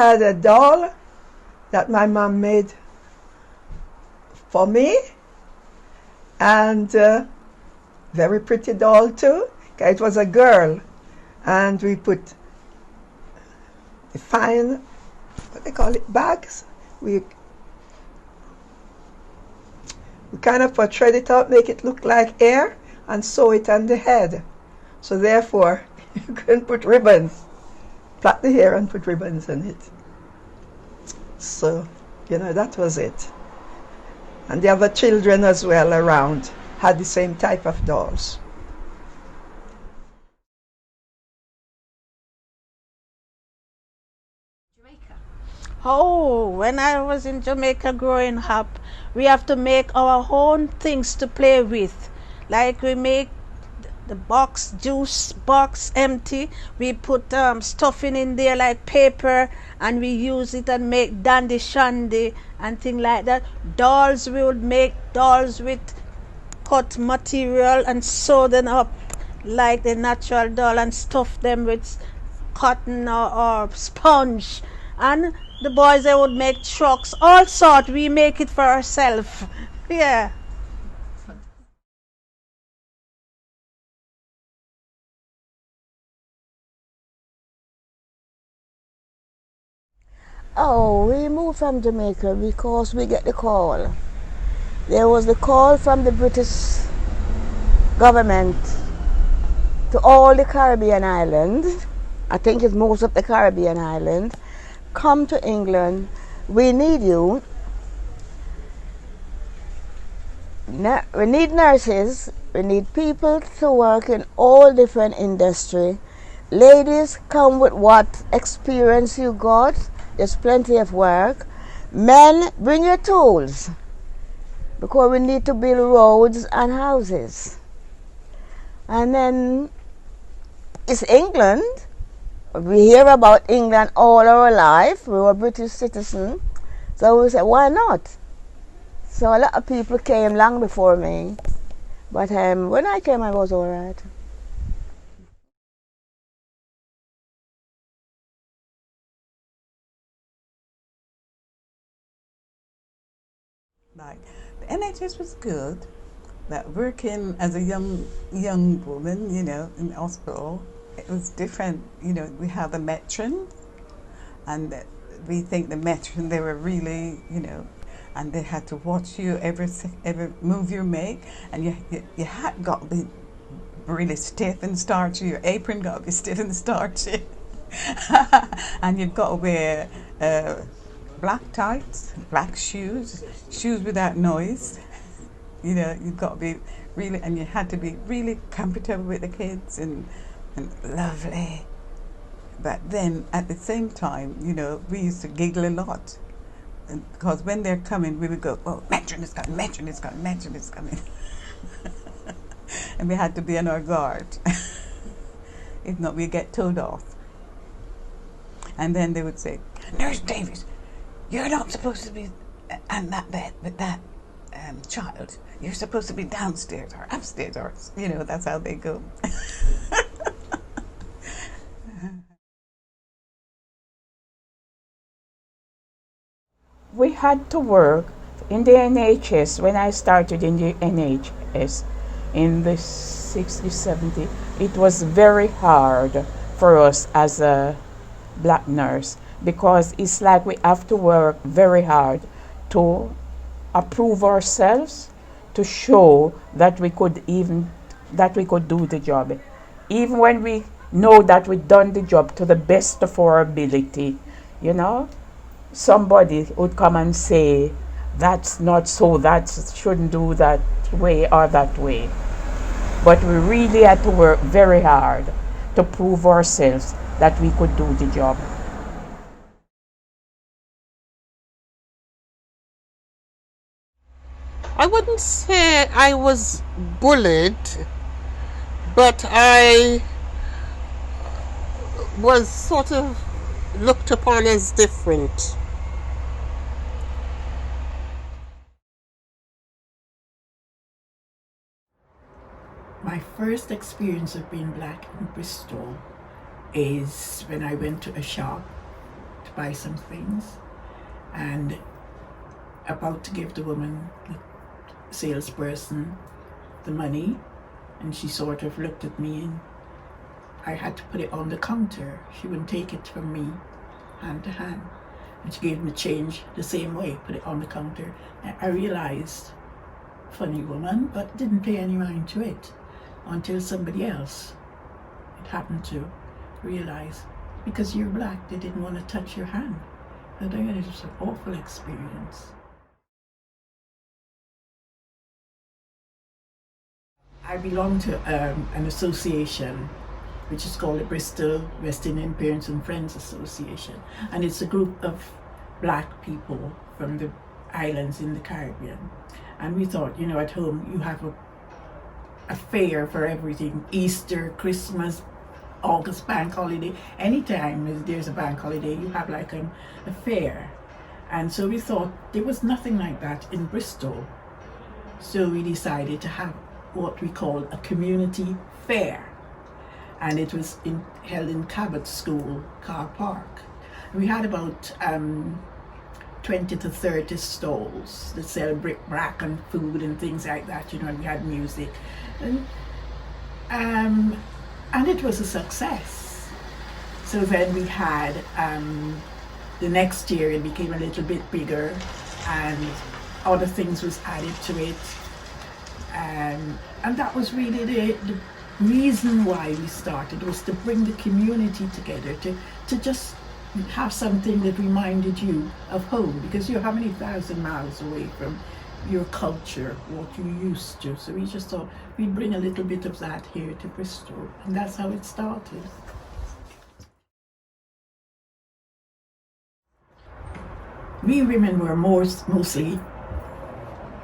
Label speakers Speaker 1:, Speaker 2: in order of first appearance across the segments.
Speaker 1: had a doll that my mom made for me, and very pretty doll too. It was a girl, and we put the fine, what they call it, bags. We kind of thread it out, make it look like hair, and sew it on the head. So therefore, you can put ribbons, plait the hair and put ribbons in it. So, that was it. And the other children as well around had the same type of dolls.
Speaker 2: Jamaica.
Speaker 3: Oh, when I was in Jamaica growing up, we have to make our own things to play with. Like we make the juice box empty. We put stuffing in there like paper, and we use it and make dandy shandy and things like that. Dolls, we would make dolls with cut material and sew them up like the natural doll and stuff them with cotton or sponge. And the boys, they would make trucks, all sort. We make it for ourselves. Yeah.
Speaker 4: Oh, we moved from Jamaica because we get the call. There was the call from the British government to all the Caribbean islands. I think it's most of the Caribbean islands. Come to England. We need you. We need nurses. We need people to work in all different industries. Ladies, come with what experience you got. There's plenty of work. Men, bring your tools, because we need to build roads and houses. And then it's England. We hear about England all our life. We were British citizens. So we said, why not? So a lot of people came long before me. But when I came, I was all right.
Speaker 5: Like, the NHS was good. That working as a young woman, in the hospital, it was different. We have the matrons, and we think the matron, they were really, and they had to watch you every move you make, and you had got to be really stiff and starchy. Your apron got to be stiff and starchy, and you've got to wear black tights, black shoes without noise. You've got to be really, and you had to be really comfortable with the kids and lovely. But then at the same time, we used to giggle a lot. Because when they're coming, we would go, oh, matron is coming, matron is coming, matron is coming. And we had to be on our guard. If not, we'd get told off. And then they would say, Nurse Davis, you're not supposed to be on that bed with that child. You're supposed to be downstairs or upstairs, or that's how they go.
Speaker 6: We had to work in the NHS. When I started in the NHS in the 60s, 70s, it was very hard for us as a black nurse, because it's like we have to work very hard to approve ourselves, to show that we could do the job, even when we know that we've done the job to the best of our ability. Somebody would come and say, that's not so, that shouldn't do that way or that way. But we really had to work very hard to prove ourselves that we could do the job.
Speaker 7: I wouldn't say I was bullied, but I was sort of looked upon as different.
Speaker 8: My first experience of being black in Bristol is when I went to a shop to buy some things, and about to give the woman, the salesperson, the money, and she sort of looked at me, and I had to put it on the counter. She wouldn't take it from me hand to hand, and she gave me change the same way, put it on the counter. And I realized, funny woman, but didn't pay any mind to it until somebody else, it happened to, realize, because you're black, they didn't want to touch your hand. I think it was an awful experience. I belong to an association which is called the Bristol West Indian Parents and Friends Association, and it's a group of black people from the islands in the Caribbean. And we thought, you know, at home you have a fair for everything: Easter, Christmas, August bank holiday. Anytime there's a bank holiday, you have like a fair. And so we thought there was nothing like that in Bristol. So we decided to have what we call a community fair. And it was held in Cabot School car park. We had about 20 to 30 stalls that sell bric-a-brac and food and things like that, you know, and we had music. And it was a success. So then we had, the next year it became a little bit bigger, and other things was added to it. And that was really the reason why we started, was to bring the community together, to just have something that reminded you of home, because you're how many thousand miles away from your culture, what you used to. So we just thought we'd bring a little bit of that here to Bristol, and that's how it started. We women were mostly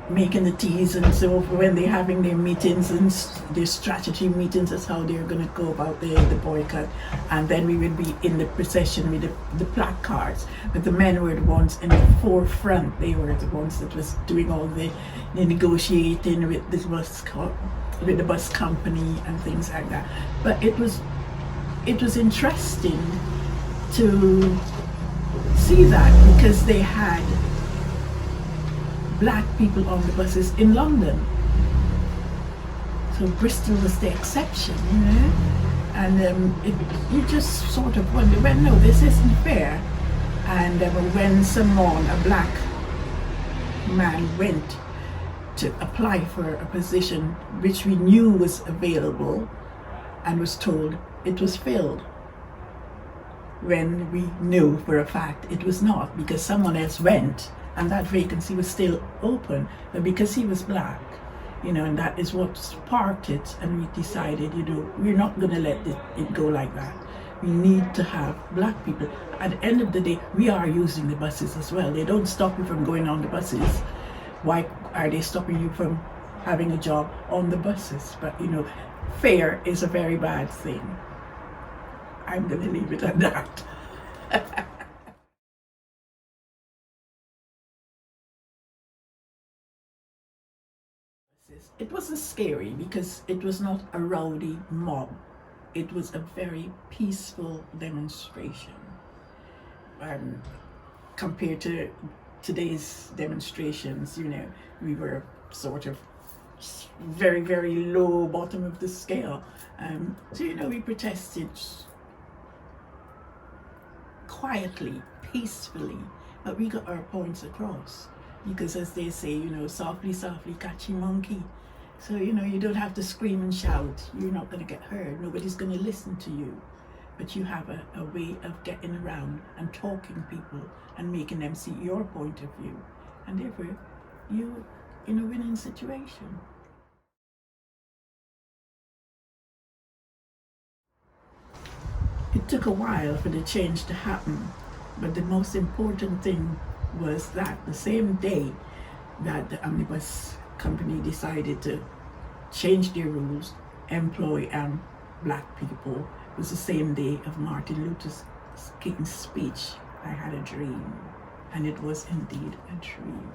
Speaker 8: making the teas, and so when they're having their meetings and their strategy meetings, that's how they're going to go about the boycott. And then we would be in the procession with the placards, but the men were the ones in the forefront. They were the ones that was doing all the negotiating with the bus company and things like that. But it was interesting to see that, because they had black people on the buses in London. So Bristol was the exception, you know? And you just sort of wonder, well, no, this isn't fair. And when someone, a black man, went to apply for a position which we knew was available and was told it was filled, when we knew for a fact it was not, because someone else went and that vacancy was still open, but because he was black, you know, and that is what sparked it. And we decided, you know, we're not going to let it go like that. We need to have black people. At the end of the day, we are using the buses as well. They don't stop you from going on the buses. Why are they stopping you from having a job on the buses? But, you know, fear is a very bad thing. I'm going to leave it at that. It wasn't scary because it was not a rowdy mob. It was a very peaceful demonstration. Compared to today's demonstrations, you know, we were sort of very, very low bottom of the scale. So, you know, we protested quietly, peacefully, but we got our points across. Because as they say, you know, softly, softly, catchy monkey. So, you know, you don't have to scream and shout. You're not going to get heard. Nobody's going to listen to you. But you have a way of getting around and talking people and making them see your point of view. And therefore, you're in a winning situation. It took a while for the change to happen. But the most important thing was that the same day that the omnibus company decided to change their rules, employ black people, was the same day of Martin Luther King's speech. I had a dream, and it was indeed a dream.